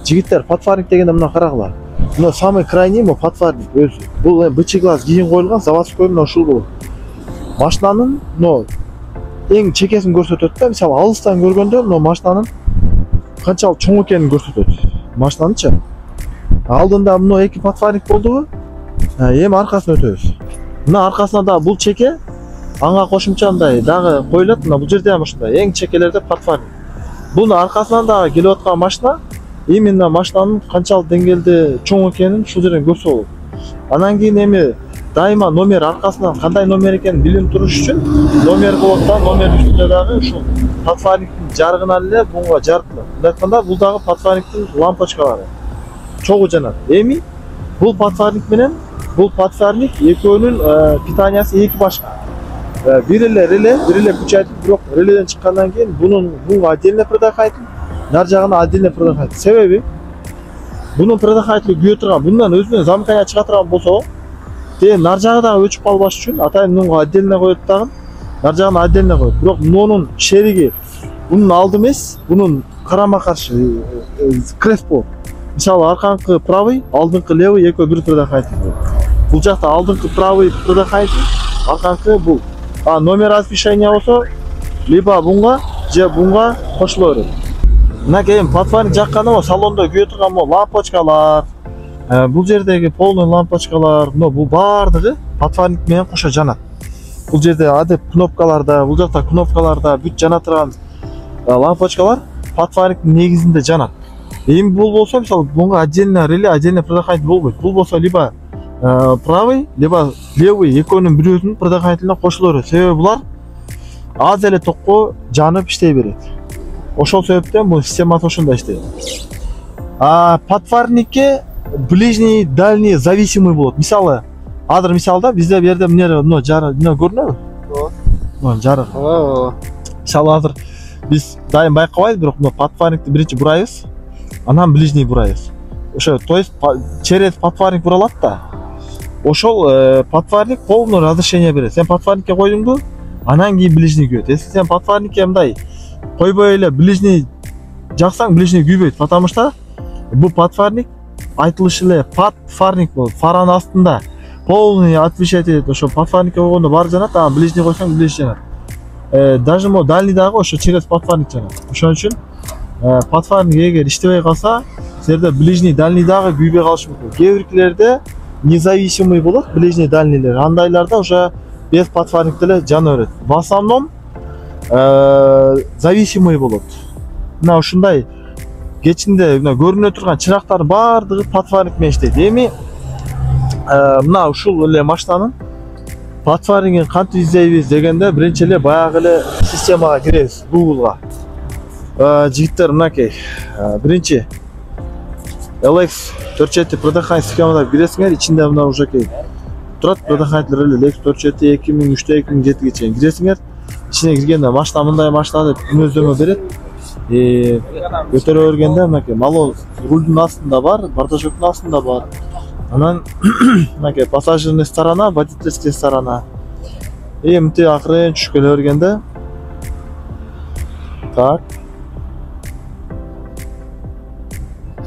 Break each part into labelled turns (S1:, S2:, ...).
S1: жигиттер, подфарник дегенде мына карагыла. Мына самый крайний мо подфарник өзү. Бул бычы класс кийин коюлган заводской мына ушул болот. Машинанын но эң чекесин көрсөтөт да, мисалы алыстан көргөндө мына машинанын канчалык чоң экенин көрсөтөт. Машинанычы. Алдында мына эки подфарник болдубу? Эми аркасын өтөбүз. Мына аркасына да бул чеке аңа кошумча мындай дагы коюлат. Мына бул жерде ham ушундай эң чекелерде подфарник. Бунун аркасынан дагы келип аткан машина именно машинанын канчалык деңгээлде чоң экенин ушул жерден көрсө болот. Анан кийин эми дайыма номер аркасынан кандай номер экенин билип туруш үчүн номер болот да, номердин үстүндө дагы ушул подфарниктин жарыгынан эле буга жарыкталат. Мындай айтканда бул дагы подфарниктин лампочкалары чогуу жанат. Эми бул подфарник менен бул подфарник экөөнүн питаниясы эки башка. Бир эле күч айтып, бирок реледен чыккандан кийин бул отдельно предохранитель, нар жагына отдельно предохранитель. Себеби бунун предохранитель күйө турган, bundan өзүнөн замыкание чыга турган болсо, нар жагы дагы өчүп калбаш үчүн атайын мунга отдельно коет дагы, нар жагына отдельно коет. Бирок мунун шериги бунун алды эмес, бунун карама каршы крест болот. Мисалы арканкы правый, алдыңкы левый экөө бир предохранитель болот. Бул жакта алдыңкы правый предохранитель, арканкы бул. Номер разрешения болсо, либо бунга же бунга кошуло берет. Мына кийин подфарник жакканда салондо күйө турган лампочкалар, бул жердеги полный лампочкалар, бул баардыгы подфарник менен кошо жанат. Бул жерде адеп кнопкаларда, бул жакта кнопкаларда бүт жана турган лампочкалар подфарниктин негизинде жанат. Эми бул болсо, мисалы, бунга отдельно реле, отдельно предохранитель болбойт. Бул болсо либо правый, либо левый экөөнүн бирөөсүнүн предохранителине кошуло берет. Себеби булар аз эле токко жанып иштей берет. Ошол себептен бул системасы ошондой иштейт. Подфарникке ближний, дальний зависимый болот. Мисалы, азыр мисалда бизде бу жерде мына жарык көрүнөбү? Ооба. Жарык. Мисалы азыр биз дайым байкабайбыз, бирок мына подфарникти биринчи бурайбыз, анан ближний бурайбыз. Ошо, то есть через подфарник буралат да. Ошол подфарник полный разрешение берет. Сен подфарникке койдуңду, анан кийин ближний күйөт. Если сен подфарникке мындай койбой эле ближний жаксаң, ближний күйбөйт, потому что бул подфарник айтылышы эле подфарник болот. Фаранын астында полный отвечать этет. Ошо подфарникке койгондо баары жанат, анан ближний койсоң ближний жанат. Даже мо дальний дагы ошо через подфарник жанат. Ошон үчүн подфарник эгер иштебей калса, силерде ближний, дальний дагы күйбөй калышы мүмкүн. Кээ биркилерде независимый болот, ближний, дальнийлер. Андайларда уже без подфарникте эле жана берет. В основном зависимый болот. Мына ушундай кечинде көрүнө турган чырактардын баардыгы подфарник менен иштейт. Эми мына ушул эле машинанын подфарнигин кантип издейбиз дегенде, биринчи эле баягы эле системага киребиз, Google'га. Жигиттер, мынакей, биринчи LX 47 предохранитель схемада киресиңер, ичинде мына уже кей турат предохранитель LX 47 2003 2007 чейин киресиңер. Ичине киргенде машина мындай машина деп мүнөздөмө берет. Көтөрө бергенде мынакей мало рулдун астында бар, бардажоктун астында бар. Анан мынакей пассажирный сторона, водительский сторона. Мынтип акырын түшүп келе бергенде так.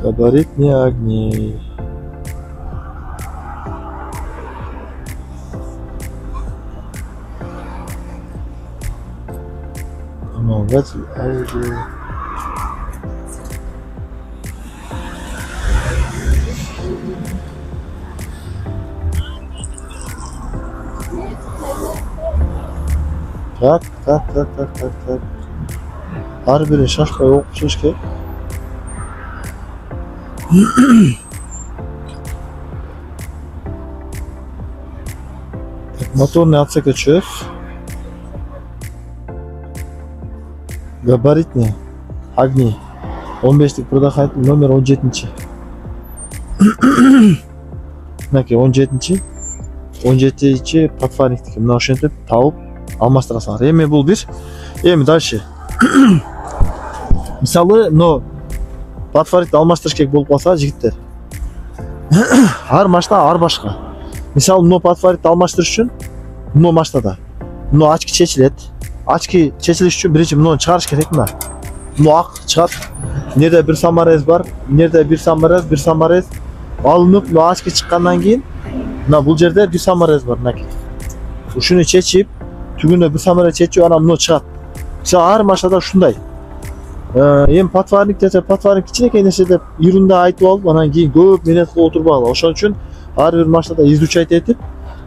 S1: Габаритные огни. Двигатель, аудио. Так. Ар бирин шашпай окуп чыгыш керек. Моторный отсекке чөз. Габаритные огни. 15-лик предохранитель номер 17. Мынакей 17-чи подфарниктики. Мына ошентип табып алмаштырасыңар. Эми бул бир. Эми дальше. Мисалы, подфарникти алмаштырыш керек болуп калса, жигиттер. Ар машина ар башка. Мисалы, подфарникти алмаштырыш үчүн мына машинада очки чечилет. Очки чечилиш үчүн биринчи муну чыгарыш керек мына. Мына ак чыгат. Nerede bir samarez бар, nerede bir samarez alınıp no açkı çıkkandan keyin mына бул жерде bir samarez бар мынакей. Ушуну чечип, түгүнө bir samarez чечип анан мына чыгат. Мисалы ар машинада ушундай. Эми подварник десе, подварник кичинекей нерсе деп ирунда айтып алып, анан кийин көп менет кылып отурбагыла. Ошон үчүн ар бир машинада изучать этип,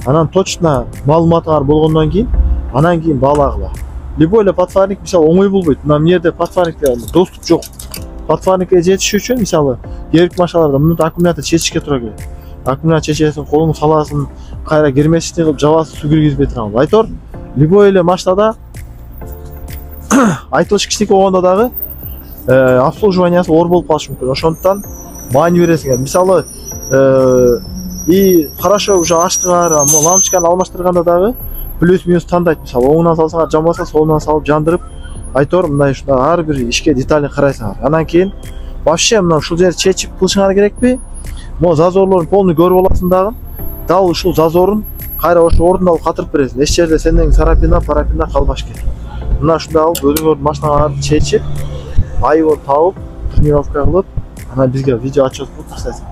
S1: анан точно маалыматы бар болгондон кийин, анан кийин баалагыла. Любой эле подварник мисалы оңой болбойт. Мына жерде подварникке доступ жок. Подварникке жетиш үчүн мисалы кээ бир машиналарда муну аккумулятор чечишке туура келет. Аккумулятор чечесиң, колуңду саласың, кайра кирмесине кылып жабасың, суу киргизбей турган. Айтор, любой эле машинада айтылыш кичинекей болгондо дагы обслуживаниясы оор болуп калышы мүмкүн. Ошондуктан маани бересиңер. Мисалы, и хорошо уже ачтыңар, лампочканы алмаштырганда дагы плюс-минус тандайт. Мисалы, оңунан салсаңар жамбаса, солунан салып жандырып, айтор мындай ушундай ар бир ишке детально карайсыңар. Анан кийин вообще мына ушул жерди чечип кылышыңар керекпи? Могу зазорлорун полный көрүп аласың дагы. Дал ушул зазорун кайра ошо ордуна алып катырып бересиң. Эч жерде сенден сарапина, парапина калбаш керек. Мына ушундай алып өзүңөрдүн машиналарды чечип, айыбын табып, тренировка кылып, анан бизге видео отчет кылып таштайсың.